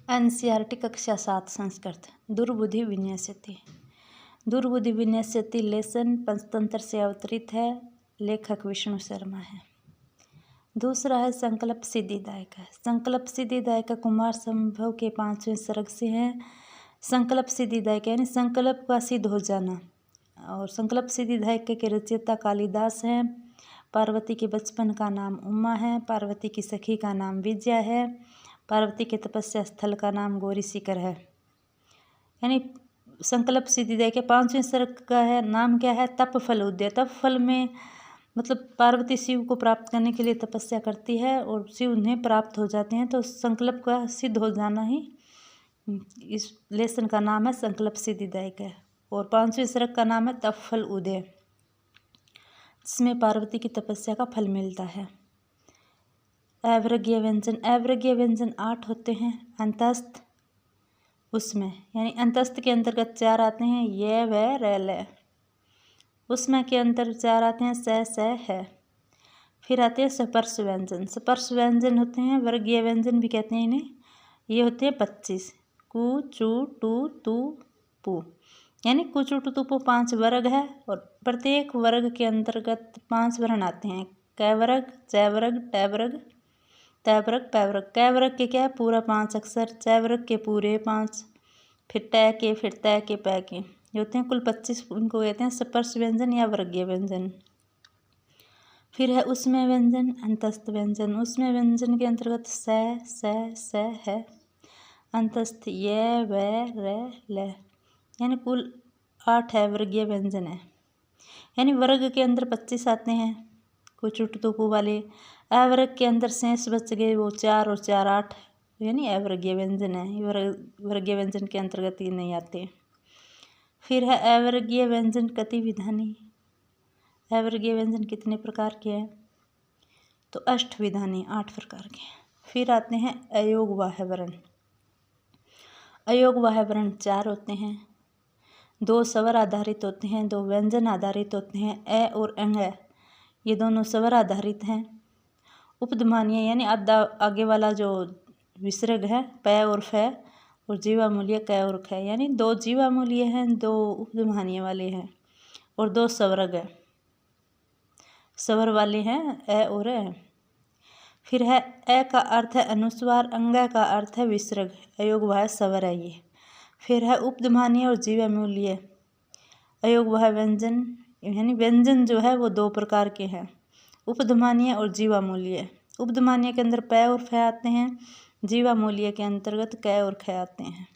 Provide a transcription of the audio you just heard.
NCERT कक्षा 7 Sanskrit दुर्बुद्धि विन्यस्यति। दुर्बुद्धि विन्यस्यति lesson Panchatantra से अवतरित है। लेखक विष्णु शर्मा है। दूसरा है संकल्प सिद्धिदायक। संकल्प सिद्धिदायक कुमार संभव के 5वें सर्ग से है। संकल्प सिद्धिदायक यानी संकल्प का सिद्ध हो जाना। और संकल्प सिद्धिदायक के रचयिता कालिदास हैं। पार्वती के बचपन का नाम उमा है। पार्वती की सखी का नाम विजया है। पार्वती के तपस्या स्थल का नाम गौरी शिखर है। यानी संकल्प सिद्धिदायक के 5वें सर्ग का है नाम क्या है? तप फल उदय। तप फल में मतलब पार्वती शिव को प्राप्त करने के लिए तपस्या करती है और शिव उन्हें प्राप्त हो जाते हैं, तो संकल्प का सिद्ध हो जाना ही इस लेसन का नाम है संकल्प सिद्धिदायक है। और 5वें सर्ग का नाम है तप फल उदय, जिसमें पार्वती की तपस्या का फल मिलता है। अवृग्य व्यंजन। अवृग्य व्यंजन 8 होते हैं। अंतस्थ उसमें यानी अंतस्थ के अंतर्गत 4 आते हैं, ये व र ल। उसमें के अंतर 4 आते हैं, स है। फिर आते हैं स्पर्श व्यंजन। स्पर्श व्यंजन होते हैं, वर्गीय व्यंजन भी कहते हैं इन्हें। ये होते हैं 25। कु चू टू तू पू यानी कु चू टू तू पू 5 वर्ग है और प्रत्येक वर्ग के अंतर्गत 5 वर्ण आते हैं। क वर्ग, च वर्ग, ट वर्ग, त वर्ग, प वर्ग। क वर्ग के क्या है? पूरा 5 अक्षर। च वर्ग के पूरे 5, फिर ट के, फिर त के, प के, ये होते हैं कुल 25। उनको कहते हैं स्पर्श व्यंजन या वर्गीय व्यंजन। फिर है उसमें व्यंजन, अंतस्थ व्यंजन। उसमें व्यंजन के अंतर्गत स है। अंतस्थ ये व र ल यानी कुल 8 है, वर्गीय व्यंजन है। यानी वर्ग के अंदर 25 आते हैं कुछ टुटुकू वाले। अवर्ग के अंदर शेष बच गए, वो 4 और 4 8 यानी अवर्गीय व्यंजन है। वर्गीय व्यंजन के अंतर्गत ये नहीं आते। फिर है अवर्गीय व्यंजन कतिविधानी। अवर्गीय व्यंजन कितने प्रकार के हैं? तो अष्टविधानी, 8 प्रकार के। फिर आते हैं अयोगवाह्य वर्ण। अयोगवाह्य वर्ण 4 होते हैं। 2 स्वर आधारित होते हैं, 2 व्यंजन आधारित होते हैं। अ और अंग ये दोनों स्वर आधारित हैं। उपधमानीय यानी आगे वाला जो विसर्ग है प और फ, और जीवामूल्य क और ख यानी 2 जीवामूल्य हैं, 2 उपधमानीय वाले हैं और 2 स्वर्ग है, स्वर वाले हैं अ और अ। फिर है अ का अर्थ है अनुस्वार, अंग का अर्थ है विसर्ग, अयोगवाह्य स्वर है ये। फिर है उपधमानीय और जीवामूल्य। अयोगवाह्य व्यंजन यानी व्यंजन जो है वो 2 प्रकार के हैं, उपधमानीय और जीवामूल्य। उपधमानीय के अंदर प और फ आते हैं, जीवामूल्य के अंतर्गत क और ख आते हैं।